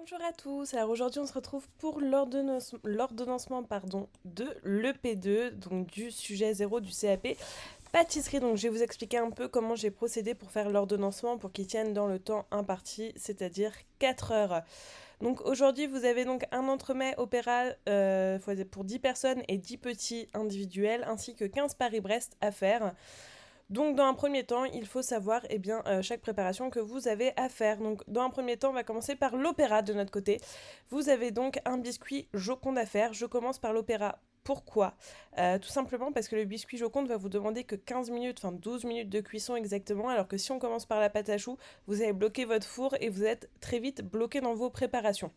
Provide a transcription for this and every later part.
Bonjour à tous, alors aujourd'hui on se retrouve pour l'ordonnancement de l'EP2, donc du sujet 0 du CAP pâtisserie. Donc je vais vous expliquer un peu comment j'ai procédé pour faire l'ordonnancement pour qu'il tienne dans le temps imparti, c'est-à-dire 4 heures. Donc aujourd'hui vous avez donc un entremets opéra pour 10 personnes et 10 petits individuels ainsi que 15 Paris-Brest à faire. Donc dans un premier temps, il faut savoir chaque préparation que vous avez à faire. Donc dans un premier temps, on va commencer par l'opéra de notre côté. Vous avez donc un biscuit Joconde à faire. Je commence par l'opéra. Pourquoi Tout simplement parce que le biscuit Joconde va vous demander que 15 minutes, enfin 12 minutes de cuisson exactement, alors que si on commence par la pâte à choux, vous allez bloquer votre four et vous êtes très vite bloqué dans vos préparations.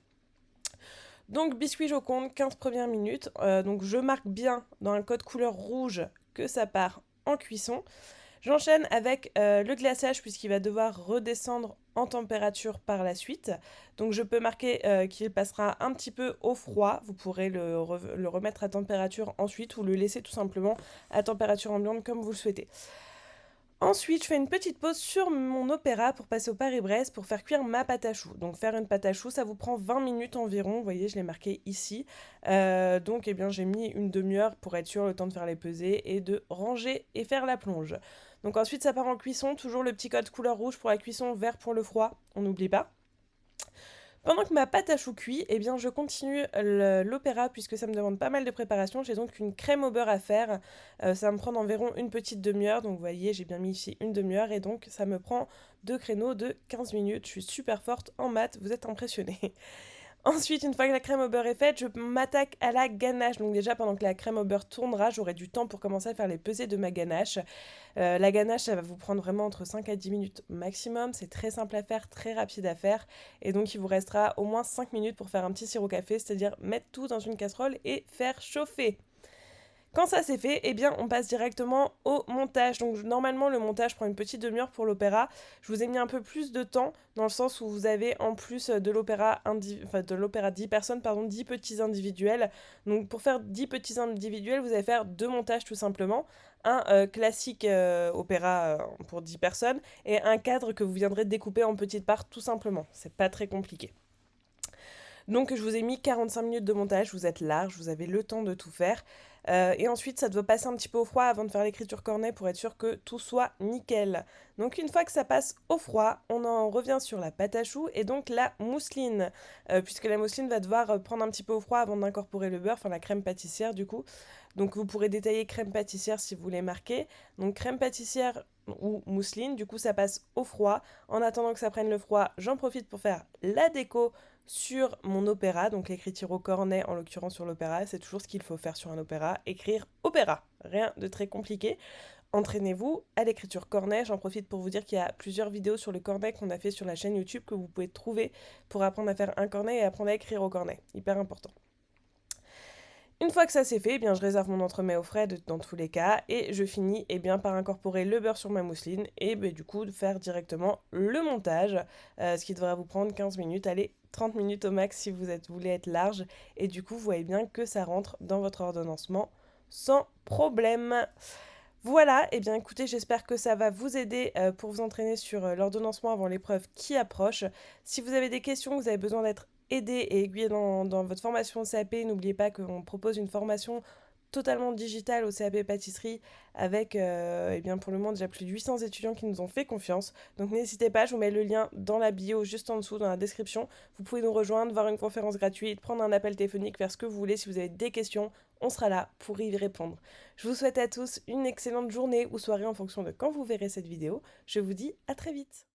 Donc biscuit Joconde, 15 premières minutes. Donc je marque bien dans un code couleur rouge que ça part en cuisson. J'enchaîne avec le glaçage puisqu'il va devoir redescendre en température par la suite. Donc je peux marquer qu'il passera un petit peu au froid. Vous pourrez le remettre à température ensuite ou le laisser tout simplement à température ambiante comme vous le souhaitez. Ensuite, je fais une petite pause sur mon opéra pour passer au Paris-Brest pour faire cuire ma pâte à choux. Donc faire une pâte à choux, ça vous prend 20 minutes environ. Vous voyez, je l'ai marqué ici. Donc j'ai mis une demi-heure pour être sûr le temps de faire les pesées et de ranger et faire la plonge. Donc ensuite, ça part en cuisson. Toujours le petit code couleur rouge pour la cuisson, vert pour le froid. On n'oublie pas. Pendant que ma pâte à choux cuit, je continue l'opéra puisque ça me demande pas mal de préparation. J'ai donc une crème au beurre à faire. Ça va me prendre environ une petite demi-heure. Donc vous voyez, j'ai bien mis ici une demi-heure et donc ça me prend deux créneaux de 15 minutes. Je suis super forte en maths, vous êtes impressionnés. Ensuite, une fois que la crème au beurre est faite, je m'attaque à la ganache. Donc déjà, pendant que la crème au beurre tournera, j'aurai du temps pour commencer à faire les pesées de ma ganache. La ganache, ça va vous prendre vraiment entre 5 à 10 minutes maximum. C'est très simple à faire, très rapide à faire. Et donc, il vous restera au moins 5 minutes pour faire un petit sirop café, c'est-à-dire mettre tout dans une casserole et faire chauffer. Quand ça c'est fait, on passe directement au montage. Donc normalement le montage prend une petite demi-heure pour l'opéra. Je vous ai mis un peu plus de temps dans le sens où vous avez en plus de l'opéra 10 personnes, 10 petits individuels. Donc pour faire 10 petits individuels, vous allez faire deux montages tout simplement. Un classique opéra pour 10 personnes et un cadre que vous viendrez découper en petites parts tout simplement. C'est pas très compliqué. Donc je vous ai mis 45 minutes de montage, vous êtes large, vous avez le temps de tout faire. Et ensuite, ça doit passer un petit peu au froid avant de faire l'écriture cornet pour être sûr que tout soit nickel. Donc une fois que ça passe au froid, on en revient sur la pâte à choux et donc la mousseline. Puisque la mousseline va devoir prendre un petit peu au froid avant d'incorporer le beurre, enfin la crème pâtissière du coup. Donc vous pourrez détailler crème pâtissière si vous voulez marquer. Donc crème pâtissière ou mousseline, du coup ça passe au froid. En attendant que ça prenne le froid, j'en profite pour faire la déco sur mon opéra, donc l'écriture au cornet en l'occurrence sur l'opéra, c'est toujours ce qu'il faut faire sur un opéra, écrire opéra, rien de très compliqué. Entraînez-vous à l'écriture cornet, j'en profite pour vous dire qu'il y a plusieurs vidéos sur le cornet qu'on a fait sur la chaîne YouTube que vous pouvez trouver pour apprendre à faire un cornet et apprendre à écrire au cornet, hyper important. Une fois que ça c'est fait, je réserve mon entremets au frais dans tous les cas et je finis par incorporer le beurre sur ma mousseline et du coup de faire directement le montage, ce qui devrait vous prendre 15 minutes, allez 30 minutes au max si voulez être large et du coup vous voyez bien que ça rentre dans votre ordonnancement sans problème. Voilà, écoutez, j'espère que ça va vous aider pour vous entraîner sur l'ordonnancement avant l'épreuve qui approche. Si vous avez des questions, vous avez besoin d'être aidé et aiguillé dans votre formation au CAP, n'oubliez pas qu'on propose une formation totalement digitale au CAP pâtisserie avec pour le moment déjà plus de 800 étudiants qui nous ont fait confiance. Donc n'hésitez pas, je vous mets le lien dans la bio juste en dessous dans la description. Vous pouvez nous rejoindre, voir une conférence gratuite, prendre un appel téléphonique, faire ce que vous voulez. Si vous avez des questions, on sera là pour y répondre. Je vous souhaite à tous une excellente journée ou soirée en fonction de quand vous verrez cette vidéo. Je vous dis à très vite.